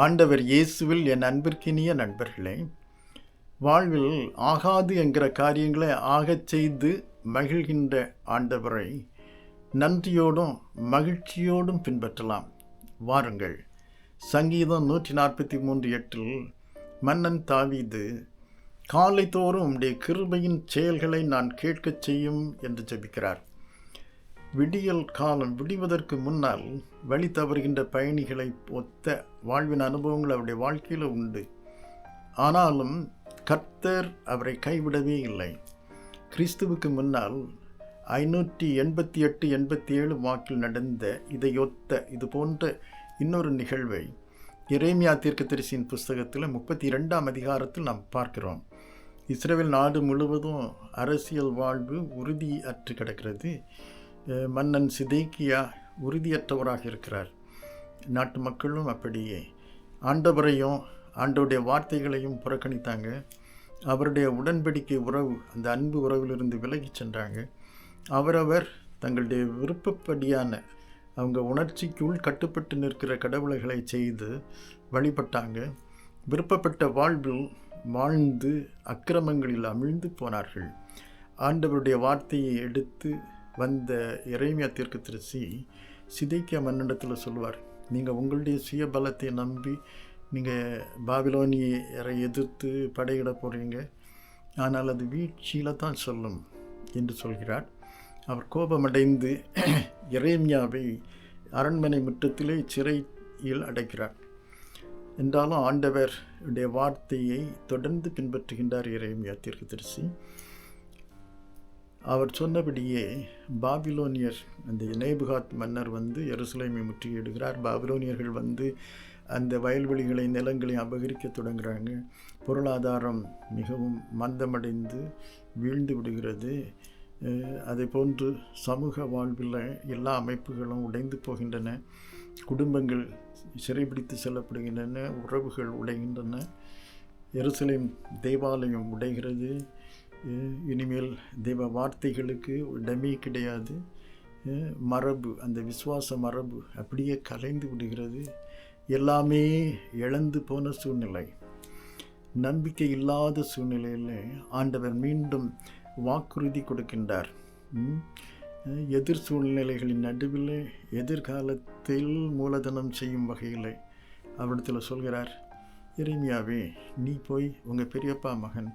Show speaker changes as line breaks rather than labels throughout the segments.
ஆண்டவர் இயேசுவில் என் அன்பிற்கினிய நண்பர்களே, வாழ்வில் ஆகாது என்கிற காரியங்களை ஆகச் செய்து மகிழ்கின்ற ஆண்டவரை நன்றியோடும் மகிழ்ச்சியோடும் பின்பற்றலாம். வாருங்கள். சங்கீதம் 143:8 மன்னன் தாவீது, காலை தோறும் உம்முடைய கிருபையின் செயல்களை நான் கேட்கச் செய்யும் என்று ஜெபிக்கிறார். விடியல் காலம் விடிவதற்கு முன்னால் வழி தவறுகின்ற பயணிகளை ஒத்த வாழ்வின் அனுபவங்கள் அவருடைய வாழ்க்கையில் உண்டு. ஆனாலும் கர்த்தர் அவரை கைவிடவே இல்லை. கிறிஸ்துவுக்கு முன்னால் 588-87 வாக்கில் நடந்த இதையொத்த இது போன்ற இன்னொரு நிகழ்வை எரேமியா தீர்க்கதரிசியின் புஸ்தகத்தில் 32ஆம் அதிகாரத்தில் நாம் பார்க்கிறோம். இஸ்ரவேல் நாடு முழுவதும் அரசியல் வாழ்வு உறுதியற்று கிடக்கிறது. மன்னன் சிதேக்கியா உறுதியற்றவராக இருக்கிறார். நாட்டு மக்களும் அப்படியே ஆண்டவரையும் ஆண்டவருடைய வார்த்தைகளையும் புறக்கணித்தாங்க. அவருடைய உடன்படிக்கை உறவு, அந்த அன்பு உறவிலிருந்து விலகி சென்றாங்க. அவரவர் தங்களுடைய விருப்பப்படியான அவங்க உணர்ச்சிக்குள் கட்டுப்பட்டு நிற்கிற கடவுள்களை செய்து வழிபட்டாங்க. விருப்பப்பட்ட வாழ்வில் வாழ்ந்து அக்கிரமங்களில் அமிழ்ந்து போனார்கள். ஆண்டவருடைய வார்த்தையை எடுத்து வந்த எரேமியா தீர்க்கதரிசி சிதேக்கியா மன்னனிடத்தில் சொல்லுவார், நீங்கள் உங்களுடைய சுய பலத்தை நம்பி நீங்கள் பாபிலோனியரை எதிர்த்து படையிட போகிறீங்க, ஆனால் அது வீழ்ச்சியில் தான் சொல்லும் என்று சொல்கிறார். அவர் கோபமடைந்து எரேமியாவை அரண்மனை முற்றத்திலே சிறையில் அடைக்கிறார். என்றாலும் ஆண்டவருடைய வார்த்தையை தொடர்ந்து பின்பற்றுகின்றார் எரேமியா தீர்க்கதரிசி. அவர் சொன்னபடியே பாபிலோனியர், அந்த நேபுகாத் மன்னர் எருசலேமை முற்றுகையிடுகிறார். பாபிலோனியர்கள் அந்த வயல்வெளிகளை நிலங்களை அபகரிக்க தொடங்குகிறாங்க. பொருளாதாரம் மிகவும் மந்தமடைந்து வீழ்ந்து விடுகிறது. அதை போன்று சமூக வாழ்வில் எல்லா அமைப்புகளும் உடைந்து போகின்றன. குடும்பங்கள் சிறைபிடித்து செல்லப்படுகின்றன. உறவுகள் உடைகின்றன. எருசலேம் தேவாலயம் உடைகிறது. இனிமேல் தெய்வ வார்த்தைகளுக்கு இடமே கிடையாது. மரபு, அந்த விசுவாச மரபு அப்படியே கலைந்து விடுகிறது. எல்லாமே இழந்து போன சூழ்நிலை. நம்பிக்கை இல்லாத சூழ்நிலையில் ஆண்டவர் மீண்டும் வாக்குறுதி கொடுக்கின்றார். எதிர் சூழ்நிலைகளின் நடுவில் எதிர்காலத்தில் மூலதனம் செய்யும் வகையில் அவரிடத்தில் சொல்கிறார், எரேமியாவே, நீ போய் உங்கள் பெரியப்பா மகன்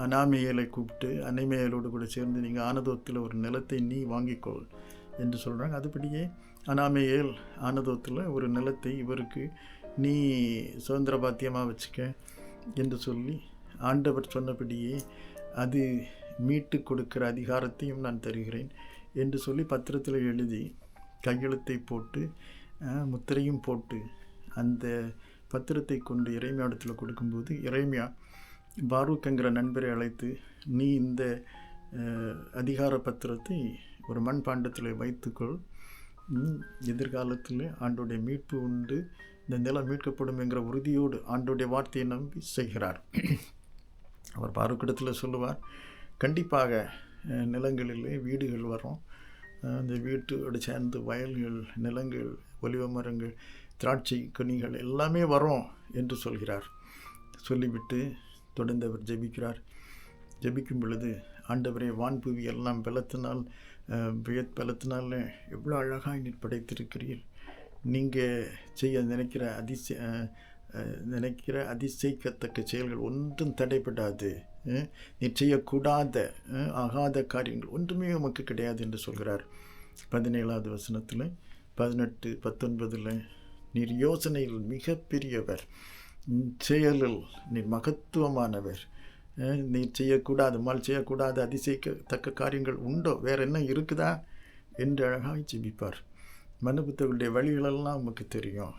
அனாமியேலை கூப்பிட்டு அனைமையலோடு கூட சேர்ந்து நீங்கள் ஆனதோத்தில் ஒரு நிலத்தை நீ வாங்கிக்கொள் என்று சொல்கிறாங்க. அதுபடியே அனாமியேல் ஆனதோத்தில் ஒரு நிலத்தை இவருக்கு நீ சுதந்திர பாத்தியமாக வச்சுக்க என்று சொல்லி ஆண்டவர் சொன்னபடியே அது மீட்டு கொடுக்கிற அதிகாரத்தையும் நான் தருகிறேன் என்று சொல்லி பத்திரத்தில் எழுதி கையெழுத்தை போட்டு முத்திரையும் போட்டு அந்த பத்திரத்தை கொண்டு எரேமியா இடத்துல கொடுக்கும்போது எரேமியா பாரூக்ங்கிற நண்பரை அழைத்து, நீ இந்த அதிகார பத்திரத்தை ஒரு மண்பாண்டத்தில் வைத்துக்கொள், எதிர்காலத்தில் ஆண்டோடைய மீட்பு உண்டு, இந்த நிலம் மீட்கப்படும் என்கிற உறுதியோடு ஆண்டோடைய வார்த்தையை நம்பி செய்கிறார். அவர் பாரூக்கிடத்தில் சொல்லுவார், கண்டிப்பாக நிலங்களிலே வீடுகள் வரும், அந்த வீட்டோடு சேர்ந்து வயல்கள், நிலங்கள், ஒலிவ மரங்கள், திராட்சை கனிகள் எல்லாமே வரும் என்று சொல்கிறார். சொல்லிவிட்டு தொடர்ந்து அவர் ஜெபிக்கிறார். ஜெபிக்கும் பொழுது, ஆண்டவரே, வான்புவி எல்லாம் பலத்தினால் எவ்வளோ அழகாக நீர் படைத்திருக்கிறீர். நீங்கள் செய்ய நினைக்கிற அதிசயிக்கத்தக்க செயல்கள் ஒன்றும் தடைப்படாது. நீர் செய்யக்கூடாத ஆகாத காரியங்கள் ஒன்றுமே உமக்கு கிடையாது என்று சொல்கிறார். 17ஆவது வசனத்தில் 18-19 நீர் யோசனையில் மிகப்பெரியவர், செயலில் நீர் மகத்துவமானவர், நீர் செய்யக்கூடாத அதிசயிக்கத்தக்க காரியங்கள் உண்டோ, வேற என்ன இருக்குதா என்று அழகாக ஜெபிப்பார். மனுபுத்தர்களுடைய வழிகளெல்லாம் நமக்கு தெரியும்,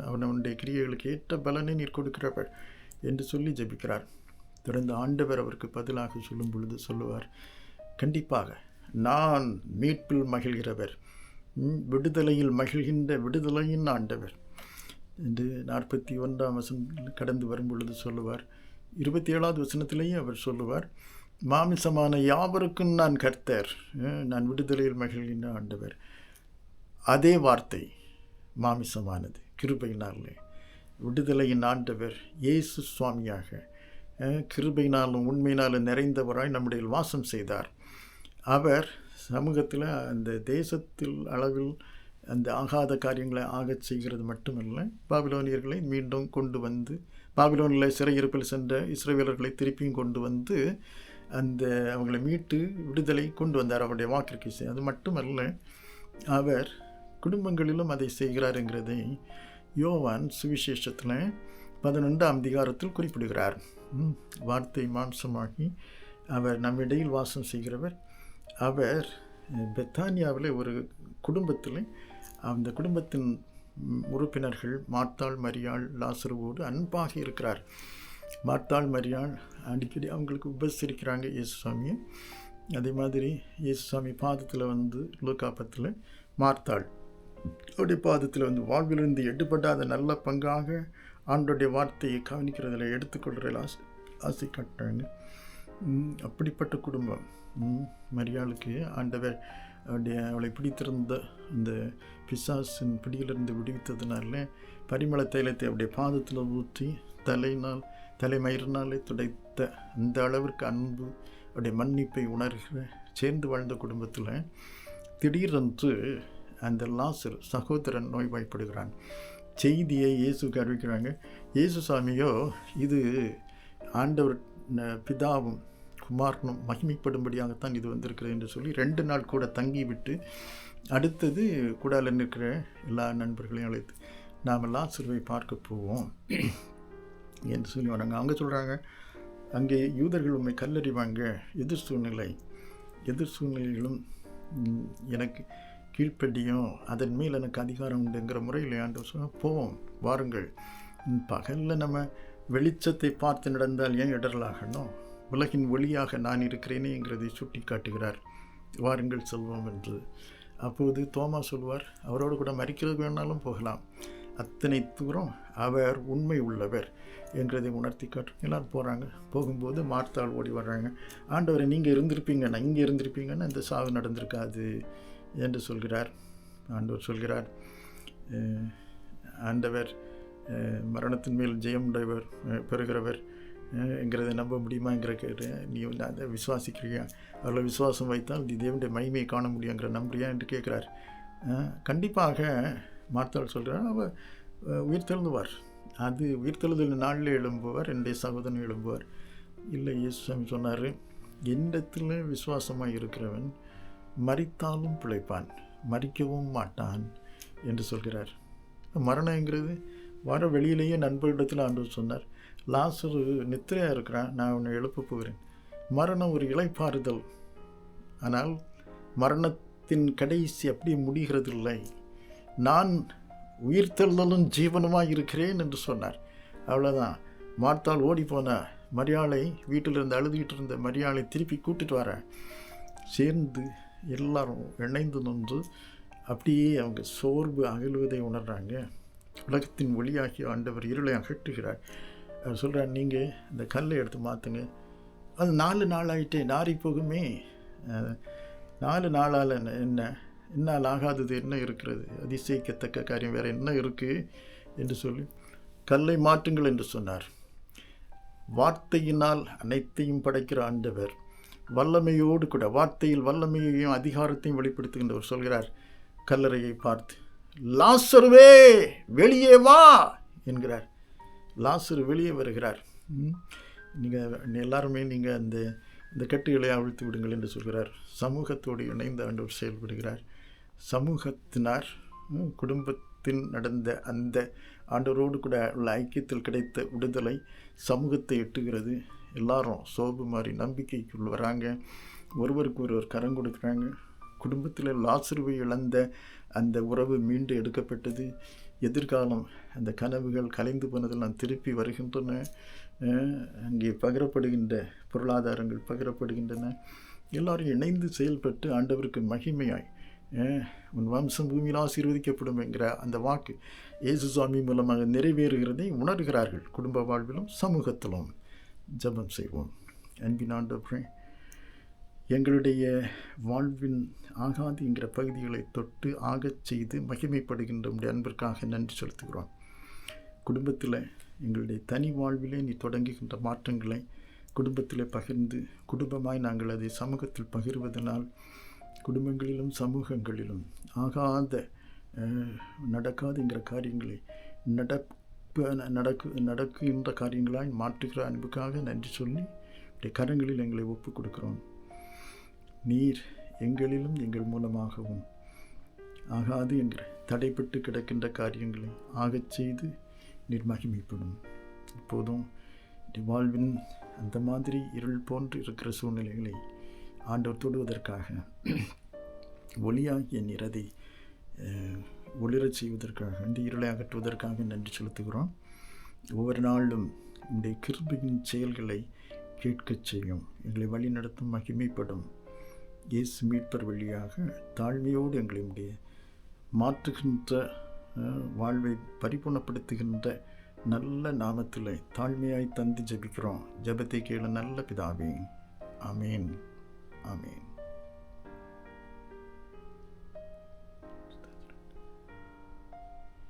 அவனுடைய கிரியைகளுக்கு ஏற்ற பலனை நீர் கொடுக்கிறவர் என்று சொல்லி ஜெபிக்கிறார். தொடர்ந்து ஆண்டவர் அவருக்கு பதிலாக சொல்லும் பொழுது சொல்லுவார், கண்டிப்பாக நான் மீட்பில் மகிழ்கிறவர், விடுதலையில் மகிழ்கின்ற விடுதலையின் ஆண்டவர் என்று 41ஆம் வசனம் கடந்து வரும் பொழுது சொல்லுவார். 27ஆவது வசனத்திலேயே அவர் சொல்லுவார், மாமிசமான யாவருக்கும் நான் கர்த்தர், நான் விடுதலையில் மகிழ்கின்ற ஆண்டவர். அதே வார்த்தை மாமிசமானது கிருபையினாலே விடுதலையின் ஆண்டவர் இயேசு சுவாமியாக கிருபையினாலும் உண்மையினாலும் நிறைந்தவராய் நம்முடைய வாசம் செய்தார். அவர் சமூகத்தில் அந்த தேசத்தில் அளவில் அந்த ஆகாத காரியங்களை ஆகச் செய்கிறது மட்டுமல்ல, பாபிலோனியர்களை மீண்டும் கொண்டு வந்து, பாபிலோனில் சிறையிருப்பில் சென்ற இஸ்ரவேலர்களை திருப்பியும் கொண்டு வந்து அந்த அவங்களை மீட்டு விடுதலை கொண்டு வந்தார் அவருடைய வாக்கிற்கு. அது மட்டுமல்ல, அவர் குடும்பங்களிலும் அதை செய்கிறார் என்கிறதை யோவான் சுவிசேஷத்தில் 11ஆம் அதிகாரத்தில் குறிப்பிடுகிறார். வார்த்தை மாம்சமாகி அவர் நம்மிடையில் வாசம் செய்கிறவர். அவர் பெத்தானியாவில் ஒரு குடும்பத்தில், அந்த குடும்பத்தின் உறுப்பினர்கள் மார்த்தாள், மரியாள், லாசருவோடு அன்பாக இருக்கிறார். மார்த்தாள், மரியாள் அடிக்கடி அவங்களுக்கு உபசரிக்கிறாங்க இயேசு சாமியை. அதே மாதிரி இயேசு சாமி பாதத்தில் வந்து லூக்காப்பத்தில் மார்த்தாள் அவருடைய பாதத்தில் வந்து வாழ்விலிருந்து எடுபடாத நல்ல பங்காக ஆண்டோடைய வார்த்தையை கவனிக்கிறதில் எடுத்துக்கொள்கிற ஆசை காட்டுறாங்க. அப்படிப்பட்ட குடும்பம். மரியாளுக்கு ஆண்டவர் அவளை பிடித்திருந்த அந்த பிசாசின் பிடியிலிருந்து விடுவித்ததுனால பரிமள தைலத்தை அவருடைய பாதத்தில் ஊற்றி தலைமயிரினாலே துடைத்த அந்த அளவிற்கு அன்பு, அவருடைய மன்னிப்பை உணர்கிற சேர்ந்து வாழ்ந்த குடும்பத்தில் திடீரென்று அந்த லாசர் சகோதரன் நோய்வாய்ப்படுகிறான். செய்தியை இயேசுக்கு அறிவிக்கிறாங்க. இயேசு சாமியோ இது ஆண்டவர் பிதாவும் குமாரனும் மகிமைப்படும்படியாகத்தான் இது வந்திருக்கிறது என்று சொல்லி 2 நாள் கூட தங்கிவிட்டு அடுத்தது கூடால நிற்கிற எல்லா நண்பர்களையும் அழைத்து நாம் லாசருவை பார்க்க போவோம் என்று சொல்லி வராங்க. அங்கே சொல்கிறாங்க, அங்கே யூதர்கள் உண்மை கல்லறிவாங்க, எதிர் சூழ்நிலைகளும் எனக்கு கீழ்ப்படியும், அதன் மேல் எனக்கு அதிகாரம் உண்டுங்கிற முறையில் ஆண்டவர் சொன்னால் போவோம், வாருங்கள். பகலில் நம்ம வெளிச்சத்தை பார்த்து நடந்தால் ஏன் இடரலாகணும்? உலகின் ஒளியாக நான் இருக்கிறேனேங்கிறதை சுட்டி காட்டுகிறார். வாருங்கள் செல்வோம் என்று. அப்போது தோமா சொல்வார், அவரோடு கூட மரிக்கிறது வேணாலும் போகலாம், அத்தனை தூரம் அவர் உண்மை உள்ளவர் என்கிறதை உணர்த்தி காட்டு. எல்லோரும் போகிறாங்க. போகும்போது மார்த்தாள் ஓடி வர்றாங்க. ஆண்டவரை நீங்கள் இருந்திருப்பீங்கன்னா, இங்கே இருந்திருப்பீங்கன்னா இந்த சாவு நடந்திருக்காது என்று சொல்கிறார். ஆண்டவர் சொல்கிறார், ஆண்டவர் மரணத்தின் மேல் ஜெயம் உடையவர் பெறுகிறவர் என்கிறதை நம்ப முடியுமாங்கிற கேட்டு, நீ வந்து அதை விசுவாசிக்கிறியா? அவ்வளோ விசுவாசம் வைத்தால் நீ தேவனுடைய மகிமையை காண முடியுங்கிற நம்புறியா என்று கேட்குறார். கண்டிப்பாக மார்த்தாள் சொல்கிறார், அவர் உயிர்த்தெழுந்துவார். அது உயிர்த்தெழுதல் நாளில் எழும்புவார், என்னுடைய சகோதரன் எழும்புவார். இல்லை, இயேசு சாமி சொன்னார், என்னிடத்தில் விசுவாசமாக இருக்கிறவன் மரித்தாலும் பிழைப்பான், மரிக்கவும் மாட்டான் என்று சொல்கிறார். மரணங்கிறது வர வெளியிலேயே நண்பரிடத்தில் ஆண்டவர் சொன்னார், லாசரு நித்திரையாக இருக்கிறான், நான் அவனை எழுப்ப போகிறேன். மரணம் ஒரு இளைப்பாறுதல், ஆனால் மரணத்தின் கடைசி அப்படி முடிகிறதில்லை. நான் உயிர்த்தெழுதலும் ஜீவனுமாக இருக்கிறேன் என்று சொன்னார். அவ்வளோதான். மார்த்தாள் ஓடி போன மரியாளை, வீட்டிலிருந்து அழுதுகிட்டு இருந்த மரியாளை திருப்பி கூட்டிட்டு வரேன். சேர்ந்து எல்லாரும் இணைந்து நின்று அப்படியே அவங்க சோர்வு அகழ்வதை உணர்றாங்க. உலகத்தின் ஒளியாகி ஆண்டவர் இருளை அகற்றுகிறார். அவர் சொல்கிறார், நீங்கள் இந்த கல்லை எடுத்து மாற்றுங்க. அது 4 நாள் ஆகிட்டே நாரி போகுமே. 4 நாளால் என்னால் ஆகாதது என்ன இருக்கிறது? அதிசயிக்கத்தக்க காரியம் வேறு என்ன இருக்குது என்று சொல்லி கல்லை மாற்றுங்கள் என்று சொன்னார். வார்த்தையினால் அனைத்தையும் படைக்கிற ஆண்டவர் வல்லமையோடு கூட, வார்த்தையில் வல்லமையையும் அதிகாரத்தையும் வெளிப்படுத்துகின்றவர் சொல்கிறார், கல்லறையை பார்த்து, லாசருவே வெளியே வா என்கிறார். லாசரு வெளியே வருகிறார். நீங்கள் எல்லாருமே நீங்கள் இந்த கட்டுகளை அவிழ்த்து விடுங்கள் என்று சொல்கிறார். சமூகத்தோடு இணைந்து ஆண்டவர் செயல்படுகிறார். சமூகத்தினார் குடும்பத்தில் நடந்த அந்த ஆண்டவரோடு கூட உள்ள ஐக்கியத்தில் கிடைத்த விடுதலை சமூகத்தை எட்டுகிறது. எல்லாரும் சோபு மாதிரி நம்பிக்கைக்குள் வராங்க, ஒருவருக்கு ஒருவர் கரம் கொடுக்குறாங்க. குடும்பத்தில் லாசருவை இழந்த அந்த உறவு மீண்டு எடுக்கப்பட்டது. எதிர்காலம் அந்த கனவுகள் கலைந்து போனதெல்லாம் திருப்பி வருகின்றன. அங்கே பகிரப்படுகின்ற பொருளாதாரங்கள் பகிரப்படுகின்றன. எல்லாரும் இணைந்து செயல்பட்டு ஆண்டவருக்கு மகிமையாய் உன் வம்சம் பூமியில் ஆசீர்வதிக்கப்படும் என்கிற அந்த வாக்கு இயேசு சுவாமி மூலமாக நிறைவேறுகிறதை உணர்கிறார்கள். குடும்ப வாழ்விலும் சமூகத்திலும். ஜெபம் செய்வோம். அன்பின் ஆண்டவரே, எங்களுடைய வாழ்வின் ஆகாது என்கிற பகுதிகளை தொட்டு ஆகச் செய்து மகிமைப்படுகின்ற உடைய அன்பிற்காக நன்றி செலுத்துகிறோம். குடும்பத்தில் எங்களுடைய தனி வாழ்விலே நீ தொடங்குகின்ற மாற்றங்களை குடும்பத்தில் பகிர்ந்து குடும்பமாய் நாங்கள் அதை சமூகத்தில் பகிர்வதனால் குடும்பங்களிலும் சமூகங்களிலும் நடக்காதுங்கிற காரியங்களை நடக்குகின்ற காரியங்களாய் மாற்றுகிற அன்புக்காக நன்றி சொல்லி கரங்களில் எங்களை ஒப்புக் கொடுக்கிறோம். நீர் எங்களிலும் எங்கள் மூலமாகவும் ஆகாது என்கிற தடைப்பட்டு கிடக்கின்ற காரியங்களை ஆகச் செய்து நீர் மகிமைப்படும். இப்போதும் வாழ்வின் அந்த மாதிரி இருள் போன்று இருக்கிற சூழ்நிலைகளை ஆண்டவர் தொடுவதற்காக ஒளியாகிய நீர் அதை ஒளிரச் செய்வதற்காக இந்த இருளை அகற்றுவதற்காக நன்றி செலுத்துகிறோம். ஒவ்வொரு நாளும் இந்த கிருபையின் செயல்களை கேட்கச் செய்யும், எங்களை வழி நடத்தும், மகிமைப்படும். இயேசு மீட்பர் வழியாக தாழ்மையோடு எங்களை மாற்றுகின்ற வாழ்வை பரிபூர்ணப்படுத்துகின்ற நல்ல நாமத்தில் தாழ்மையாய் தந்து ஜெபிக்கிறோம். ஜெபத்தை கேளு நல்ல பிதாவே. ஆமேன், ஆமேன்.